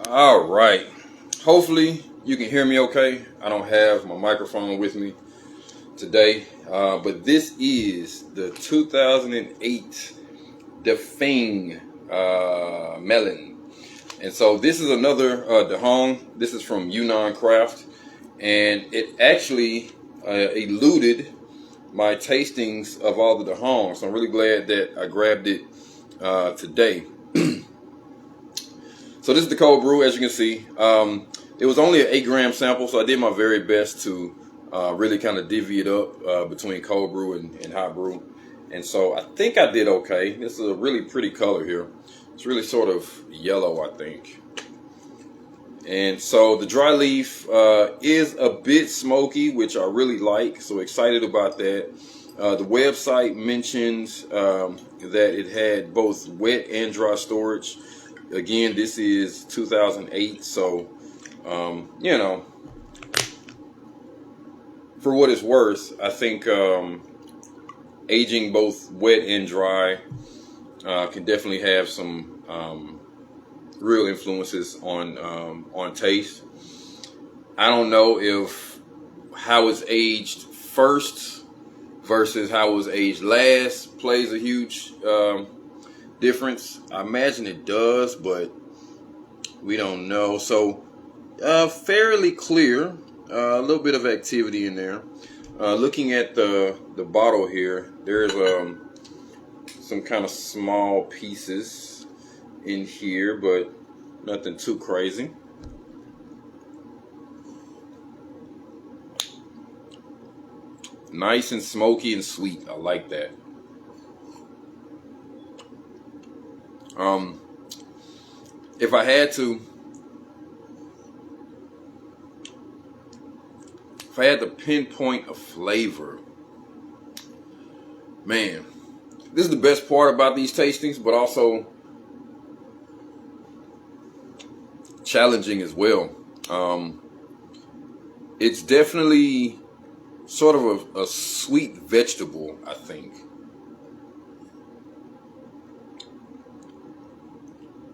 All right. Hopefully you can hear me okay. I don't have my microphone with me today, but this is the 2008 Defeng Melon. And so this is another Dehong. This is from Yunnan Craft, and it actually eluded my tastings of all the Dehong. So I'm really glad that I grabbed it today. So this is the cold brew, as you can see. It was only an 8-gram sample, so I did my very best to really kind of divvy it up between cold brew and hot brew. And so I think I did okay. This is a really pretty color here. It's really sort of yellow, I think. And so the dry leaf is a bit smoky, which I really like. So excited about that. The website mentions that it had both wet and dry storage. Again, this is 2008, so you know, for what it's worth, I think aging both wet and dry can definitely have some real influences on taste. I don't know if how it's aged first versus how it was aged last plays a huge difference. I imagine it does, but we don't know. So fairly clear, a little bit of activity in there. Looking at the bottle here, there's some kind of small pieces in here, but nothing too crazy. Nice and smoky and sweet. I like that. If I had to pinpoint a flavor, man, this is the best part about these tastings, but also challenging as well. It's definitely sort of a sweet vegetable, I think.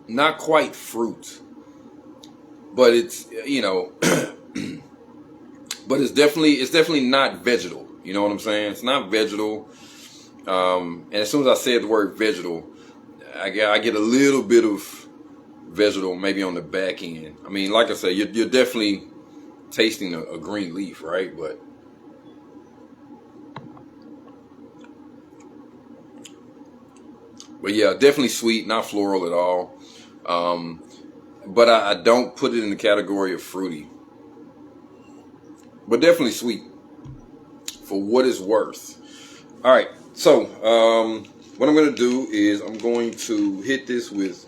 Not quite fruit, but it's, you know, but it's definitely not vegetal. You know what I'm saying? It's not vegetal. And as soon as I said the word vegetal, I get a little bit of vegetal maybe on the back end. I mean, like I said, you're definitely tasting a green leaf, right? But yeah, definitely sweet, not floral at all. But I don't put it in the category of fruity. But definitely sweet for what it's worth. All right, so what I'm going to do is I'm going to hit this with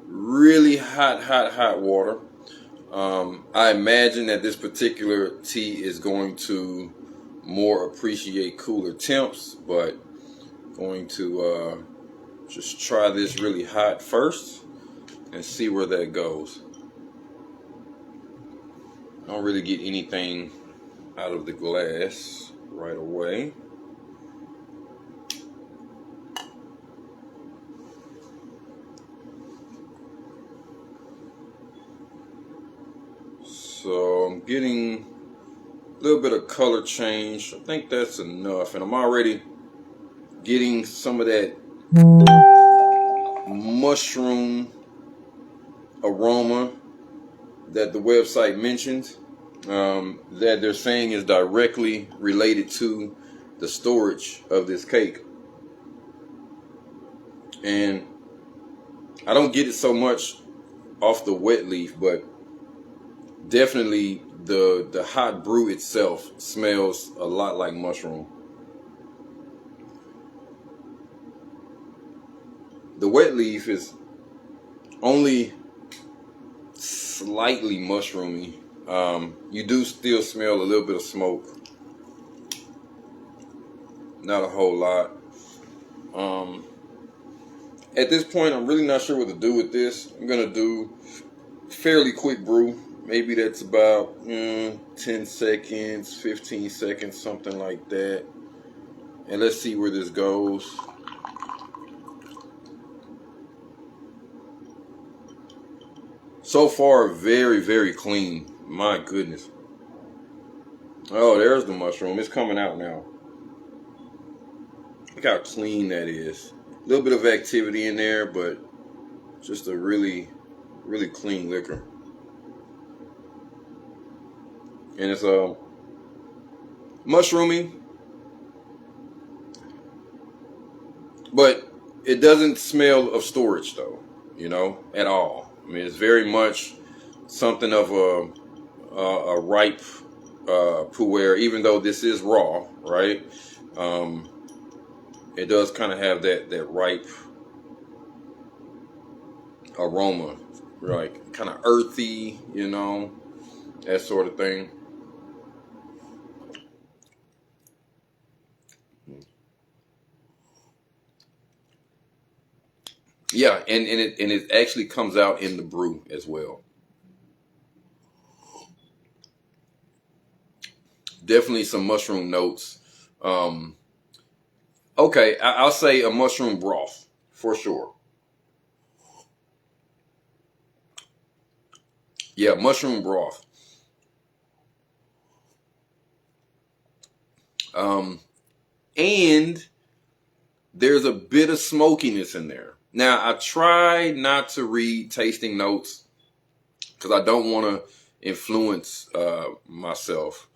really hot water. I imagine that this particular tea is going to more appreciate cooler temps, but going to just try this really hot first and see where that goes. I don't really get anything out of the glass right away. So I'm getting a little bit of color change. I think that's enough, and I'm already getting some of that mushroom aroma that the website mentions, that they're saying is directly related to the storage of this cake. And I don't get it so much off the wet leaf, but definitely the hot brew itself smells a lot like mushroom. The wet leaf is only slightly mushroomy. You do still smell a little bit of smoke. Not a whole lot. At this point, I'm really not sure what to do with this. I'm going to do fairly quick brew. Maybe that's about 10 seconds, 15 seconds, something like that. And let's see where this goes. So far, very, very clean. My goodness. Oh, there's the mushroom. It's coming out now. Look how clean that is. A little bit of activity in there, but just a really, really clean liquor. And it's mushroomy, but it doesn't smell of storage though, at all. I mean, it's very much something of a ripe pu'er, even though this is raw, right? It does kind of have that ripe aroma, like kind of earthy, that sort of thing. Yeah, and it actually comes out in the brew as well. Definitely some mushroom notes. Okay, I'll say a mushroom broth for sure. Yeah, mushroom broth. And there's a bit of smokiness in there. Now, I try not to read tasting notes because I don't want to influence myself.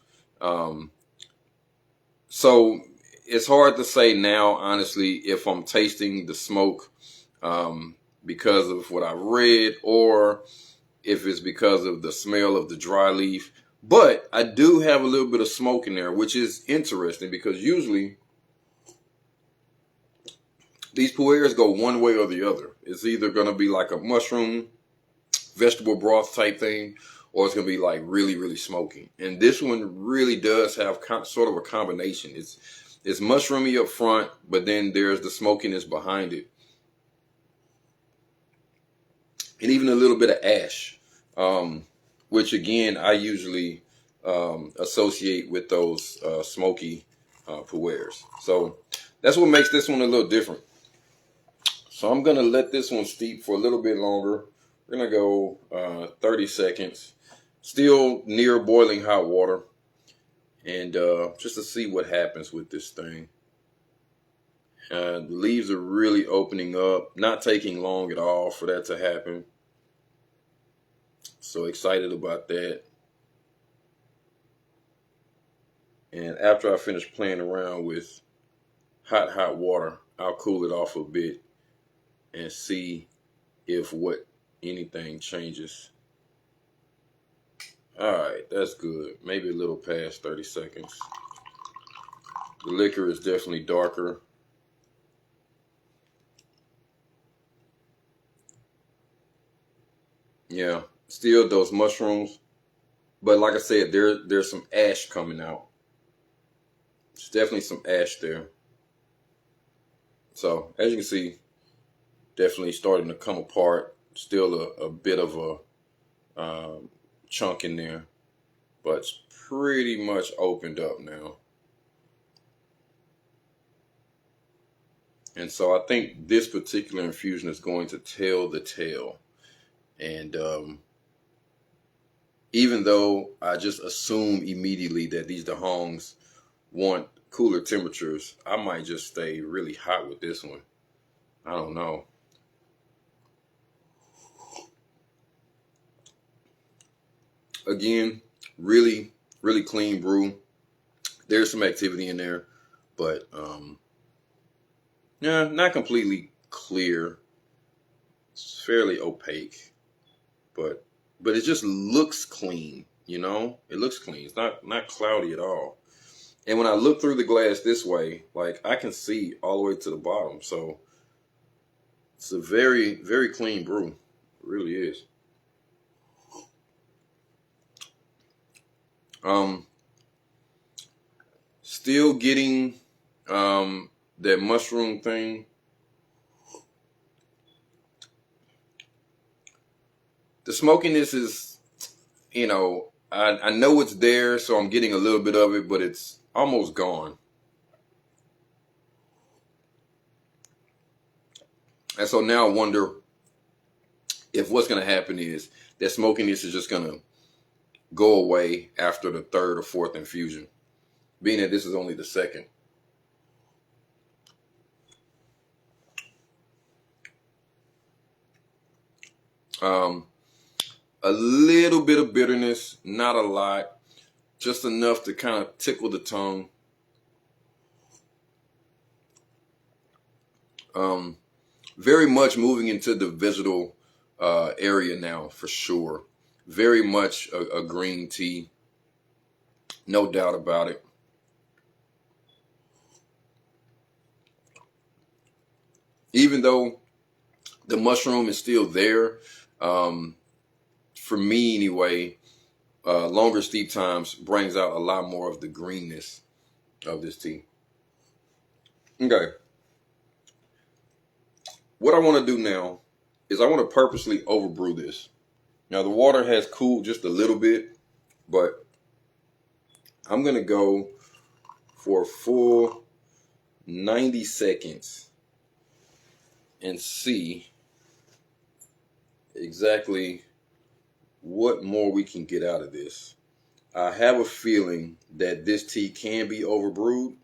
So it's hard to say now, honestly, if I'm tasting the smoke because of what I've read or if it's because of the smell of the dry leaf. But I do have a little bit of smoke in there, which is interesting because usually these pu'ers go one way or the other. It's either going to be like a mushroom, vegetable broth type thing, or it's going to be like really, really smoky. And this one really does have sort of a combination. It's mushroomy up front, but then there's the smokiness behind it. And even a little bit of ash, which again, I usually associate with those smoky pu'ers. So that's what makes this one a little different. So I'm going to let this one steep for a little bit longer. We're going to go 30 seconds. Still near boiling hot water. And just to see what happens with this thing. The leaves are really opening up. Not taking long at all for that to happen. So excited about that. And after I finish playing around with hot water, I'll cool it off a bit and see if anything changes. All right, that's good. Maybe a little past 30 seconds. The liquor is definitely darker. Yeah, still those mushrooms. But like I said, there's some ash coming out. There's definitely some ash there. So as you can see, definitely starting to come apart. Still a bit of a chunk in there, but it's pretty much opened up now. And so I think this particular infusion is going to tell the tale. And even though I just assume immediately that these Dehongs want cooler temperatures, I might just stay really hot with this one. I don't know. Again, really, really clean brew. There's some activity in there, but yeah, not completely clear. It's fairly opaque, but it just looks clean. It looks clean. It's not cloudy at all. And when I look through the glass this way, like I can see all the way to the bottom. So it's a very, very clean brew. It really is. Still getting that mushroom thing. The smokiness is, I know it's there, so I'm getting a little bit of it, but it's almost gone. And so now I wonder if what's going to happen is that smokiness is just going to go away after the third or fourth infusion, being that this is only the second. A little bit of bitterness, not a lot, just enough to kind of tickle the tongue. Very much moving into the vegetal area now, for sure. Very much a green tea, no doubt about it. Even though the mushroom is still there, for me anyway, longer steep times brings out a lot more of the greenness of this tea. Okay. What I want to do now is I want to purposely overbrew this. Now the water has cooled just a little bit, but I'm going to go for a full 90 seconds and see exactly what more we can get out of this. I have a feeling that this tea can be overbrewed,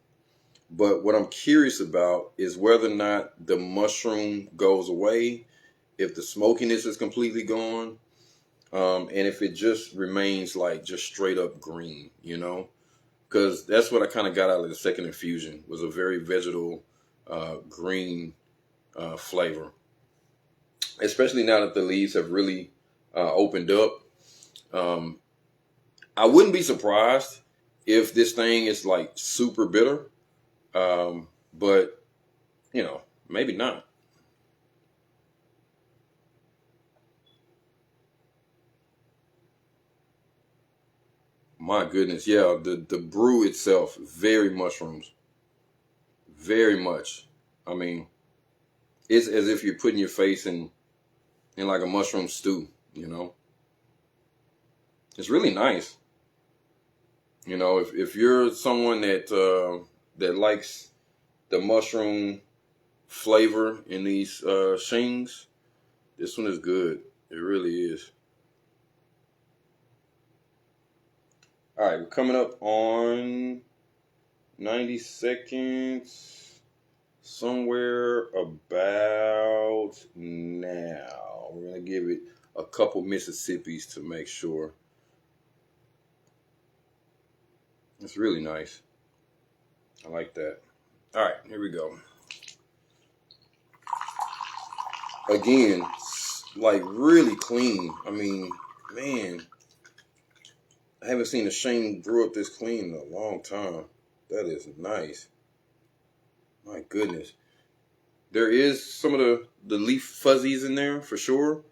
but what I'm curious about is whether or not the mushroom goes away, if the smokiness is completely gone, and if it just remains like just straight up green, you know? Because that's what I kind of got out of the second infusion, was a very vegetal green flavor. Especially now that the leaves have really opened up. I wouldn't be surprised if this thing is like super bitter, but you know, maybe not. My goodness, yeah, the brew itself, very mushrooms, very much. I mean, it's as if you're putting your face in like a mushroom stew, you know. It's really nice. You know, if you're someone that that likes the mushroom flavor in these Shengs, this one is good. It really is. All right, we're coming up on 90 seconds, somewhere about now. We're going to give it a couple Mississippis to make sure. It's really nice. I like that. All right, here we go. Again, like really clean. I mean, man, I haven't seen a Sheng brew up this clean in a long time. That is nice. My goodness. There is some of the leaf fuzzies in there for sure,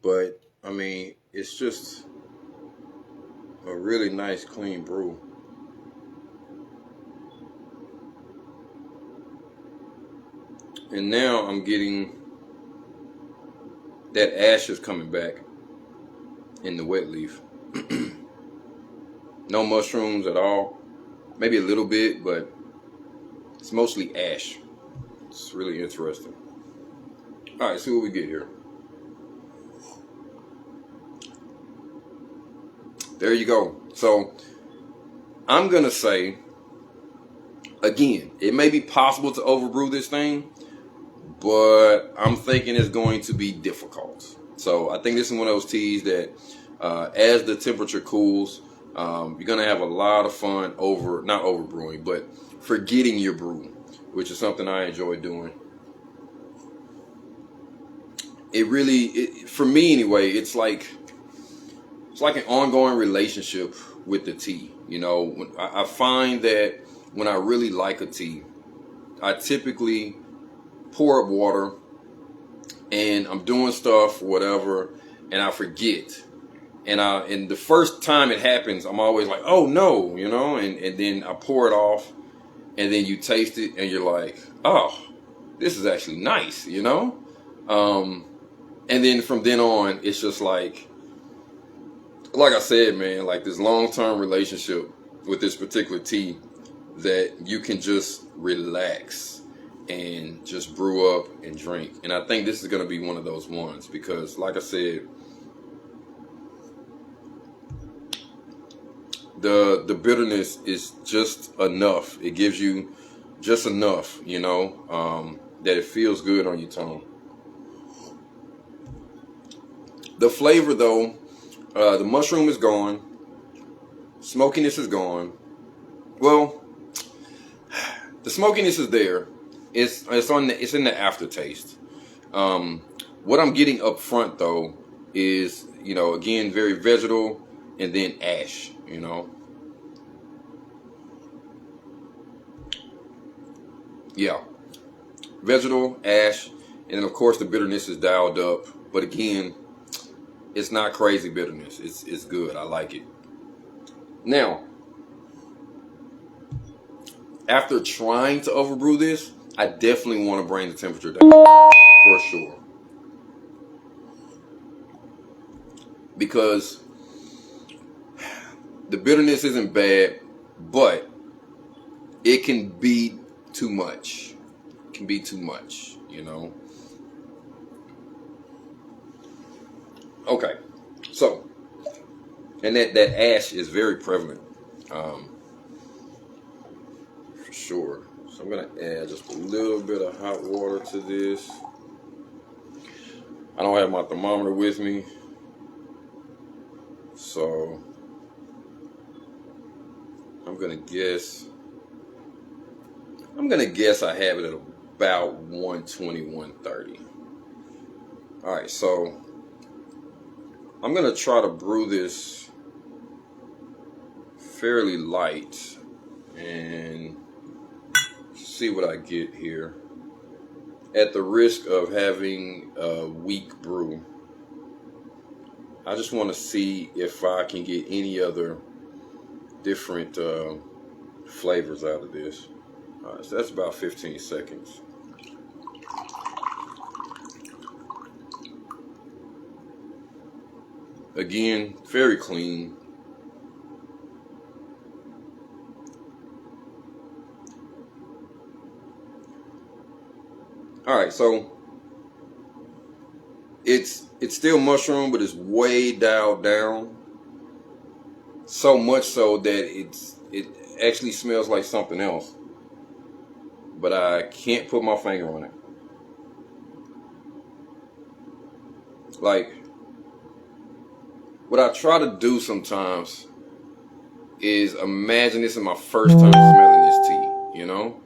but I mean, it's just a really nice clean brew. And now I'm getting that ash is coming back in the wet leaf. No mushrooms at all. Maybe a little bit, but it's mostly ash. It's really interesting. All right, see what we get here. There you go. So I'm going to say, again, it may be possible to overbrew this thing, but I'm thinking it's going to be difficult. So I think this is one of those teas that as the temperature cools, you're going to have a lot of fun not overbrewing, but forgetting your brew, which is something I enjoy doing. It really, for me anyway, it's like an ongoing relationship with the tea. You know, I find that when I really like a tea, I typically pour up water and I'm doing stuff, whatever, and I forget. And the first time it happens, I'm always like, oh no, you know, and then I pour it off, and then you taste it, and you're like, oh, this is actually nice, you know? And then from then on, it's just like I said, man, like this long-term relationship with this particular tea that you can just relax and just brew up and drink. And I think this is going to be one of those ones because, like I said, the bitterness is just enough. It gives you just enough, you know, that it feels good on your tongue. The flavor, though, the mushroom is gone. Smokiness is gone. Well, the smokiness is there. It's in the aftertaste. What I'm getting up front, though, is, you know, again, very vegetal, and then ash, you know. Yeah, vegetal, ash, and then of course the bitterness is dialed up. But again, it's not crazy bitterness. It's good. I like it. Now, after trying to overbrew this, I definitely want to bring the temperature down for sure, because the bitterness isn't bad, but it can be too much. It can be too much, you know. Okay, so, and that ash is very prevalent, for sure. So I'm gonna add just a little bit of hot water to this. I don't have my thermometer with me, so I'm gonna guess I have it at about 120, 130. All right, so I'm gonna try to brew this fairly light and see what I get here, at the risk of having a weak brew. I just want to see if I can get any other different flavors out of this. All right, so that's about 15 seconds. Again, very clean. All right, so it's still mushroom, but it's way dialed down. So much so that it actually smells like something else, but I can't put my finger on it. Like, what I try to do sometimes is imagine this is my first time smelling this tea, you know?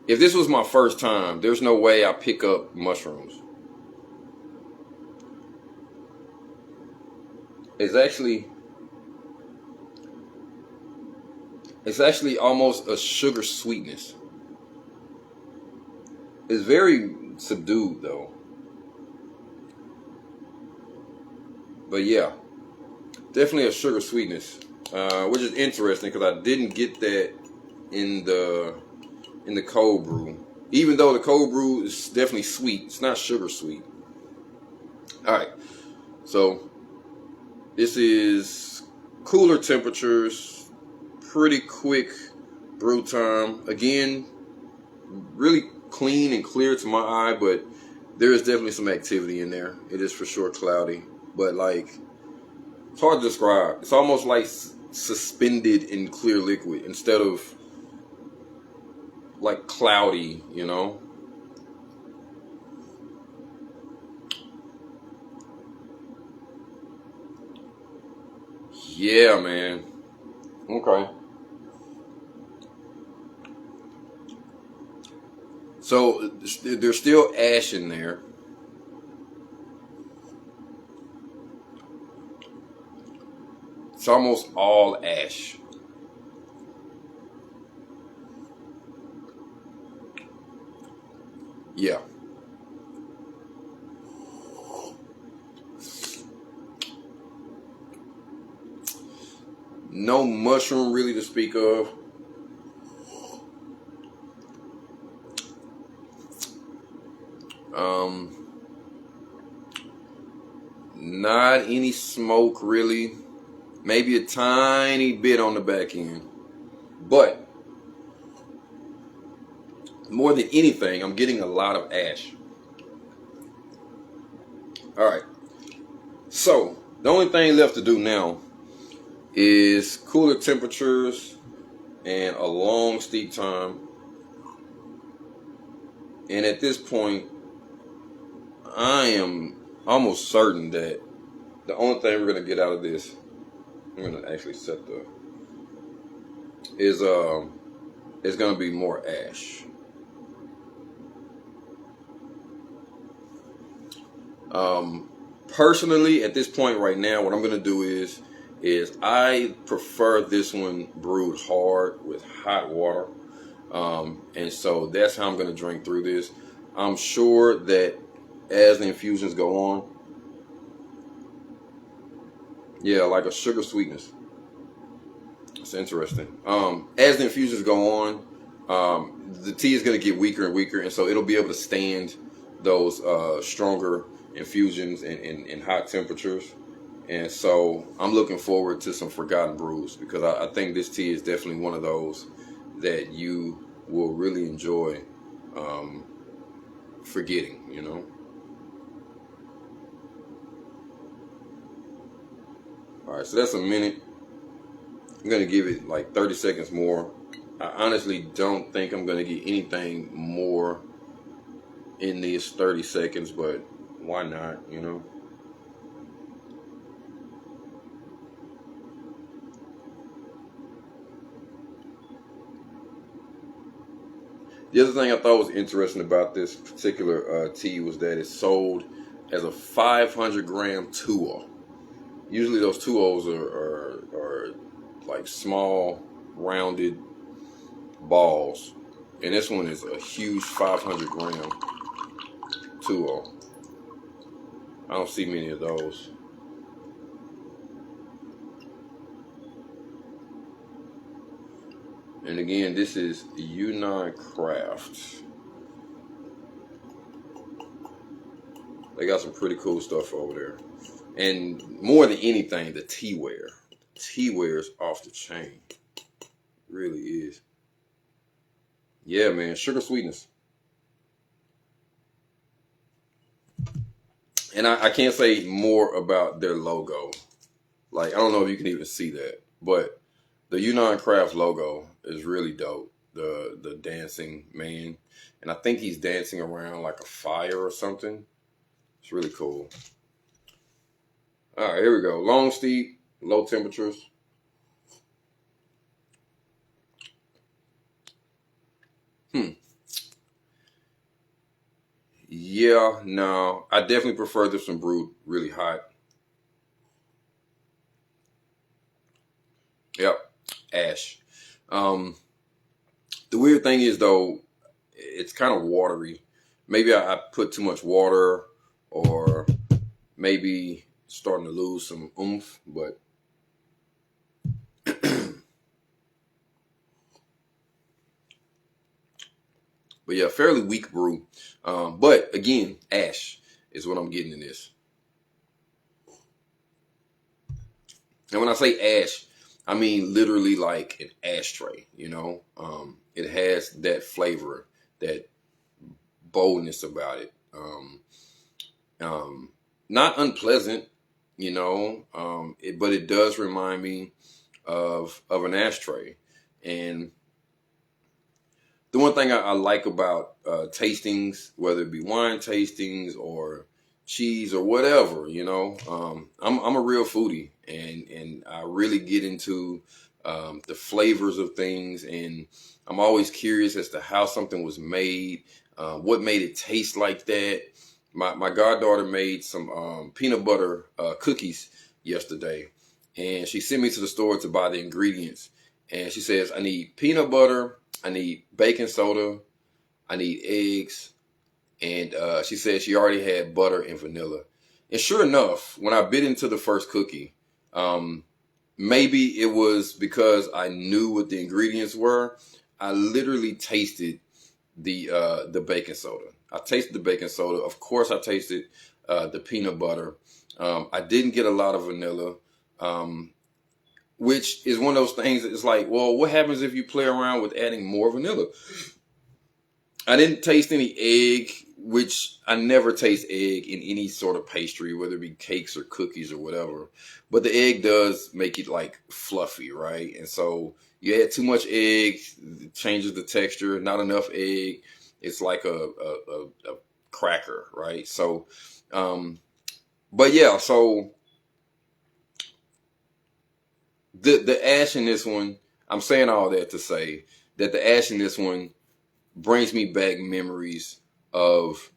If this was my first time, there's no way I pick up mushrooms. It's actually almost a sugar sweetness. It's very subdued though. But yeah, definitely a sugar sweetness, which is interesting because I didn't get that in the cold brew. Even though the cold brew is definitely sweet, it's not sugar sweet. All right, so this is cooler temperatures, pretty quick brew time. Again, really clean and clear to my eye, but there is definitely some activity in there. It is for sure cloudy, but like, it's hard to describe. It's almost like suspended in clear liquid instead of like cloudy, you know. Yeah, man. Okay. So there's still ash in there. It's almost all ash. Yeah. No mushroom really to speak of. Not any smoke really. Maybe a tiny bit on the back end. But more than anything, I'm getting a lot of ash. All right. So the only thing left to do now is cooler temperatures and a long steep time. And at this point, I am almost certain that the only thing we're gonna get out of this, I'm gonna actually set the, is gonna be more ash. Personally, at this point right now, what I'm gonna do is I prefer this one brewed hard with hot water. And so that's how I'm going to drink through this. I'm sure that as the infusions go on, yeah, like a sugar sweetness. It's interesting. As the infusions go on, the tea is going to get weaker and weaker, and so it'll be able to stand those stronger infusions in hot temperatures. And so I'm looking forward to some forgotten brews, because I think this tea is definitely one of those that you will really enjoy forgetting, you know. All right, so that's a minute. I'm gonna give it like 30 seconds more. I honestly don't think I'm gonna get anything more in these 30 seconds, but why not, you know? The other thing I thought was interesting about this particular tea was that it's sold as a 500-gram Tuo. Usually those Tuos are like small, rounded balls. And this one is a huge 500-gram Tuo. I don't see many of those. And again, this is Yunnan Craft. They got some pretty cool stuff over there. And more than anything, the teaware. Teaware is off the chain. It really is. Yeah, man, sugar sweetness. And I can't say more about their logo. Like, I don't know if you can even see that, but the Yunnan Craft logo is really dope. The dancing man, and I think he's dancing around like a fire or something. It's really cool. All right, here we go. Long steep, low temperatures. Yeah, no, I definitely prefer this one brewed really hot. Yep, ash. Um, the weird thing is though, it's kind of watery. Maybe I put too much water, or maybe starting to lose some oomph, but but yeah, fairly weak brew. But again, ash is what I'm getting in this. And when I say ash, I mean literally like an ashtray, you know? It has that flavor, that boldness about it. Not unpleasant, you know, but it does remind me of an ashtray. And the one thing I like about tastings, whether it be wine tastings or cheese or whatever, you know, I'm a real foodie, and I really get into the flavors of things, and I'm always curious as to how something was made, what made it taste like that. My goddaughter made some peanut butter cookies yesterday, and she sent me to the store to buy the ingredients, and she says, I need peanut butter, I need baking soda, I need eggs, and she said she already had butter and vanilla. And sure enough, when I bit into the first cookie, maybe it was because I knew what the ingredients were, I literally tasted the baking soda. I tasted the baking soda. Of course, I tasted the peanut butter. I didn't get a lot of vanilla. Which is one of those things that it's like, well, what happens if you play around with adding more vanilla? I didn't taste any egg, which I never taste egg in any sort of pastry, whether it be cakes or cookies or whatever. But the egg does make it like fluffy, right? And so you add too much egg, it changes the texture. Not enough egg, it's like a cracker, right? So, but yeah, so the ash in this one, I'm saying all that to say that the ash in this one brings me back memories of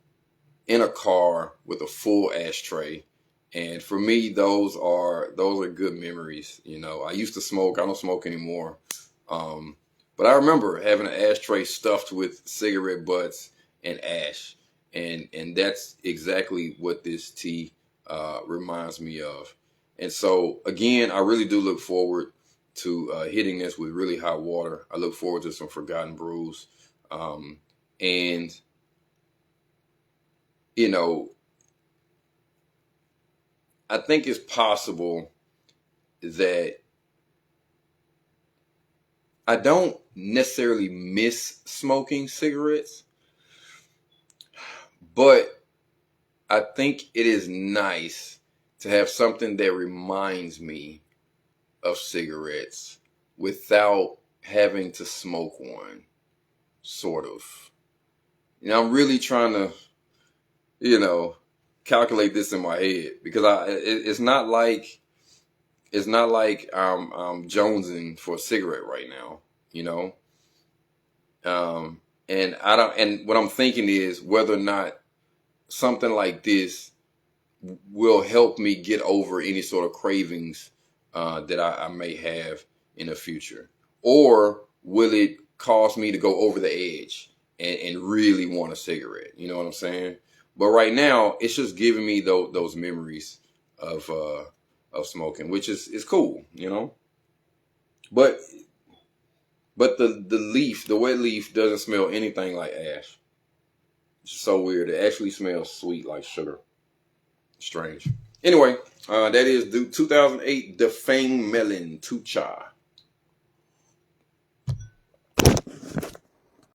in a car with a full ashtray. And for me, those are good memories. You know, I used to smoke. I don't smoke anymore. But I remember having an ashtray stuffed with cigarette butts and ash. And that's exactly what this tea reminds me of. And so, again, I really do look forward to hitting this with really hot water. I look forward to some forgotten brews. And, you know, I think it's possible that I don't necessarily miss smoking cigarettes, but I think it is nice to have something that reminds me of cigarettes without having to smoke one, sort of. You know, I'm really trying to, calculate this in my head because it's not like I'm jonesing for a cigarette right now, you know. And I don't. And what I'm thinking is whether or not something like this will help me get over any sort of cravings that I may have in the future, or will it cause me to go over the edge and really want a cigarette? You know what I'm saying? But right now, it's just giving me those memories of smoking, which is cool, you know. But the wet leaf doesn't smell anything like ash. It's so weird. It actually smells sweet like sugar. Strange. Anyway, that is the 2008 Defeng Melon Tuo Cha.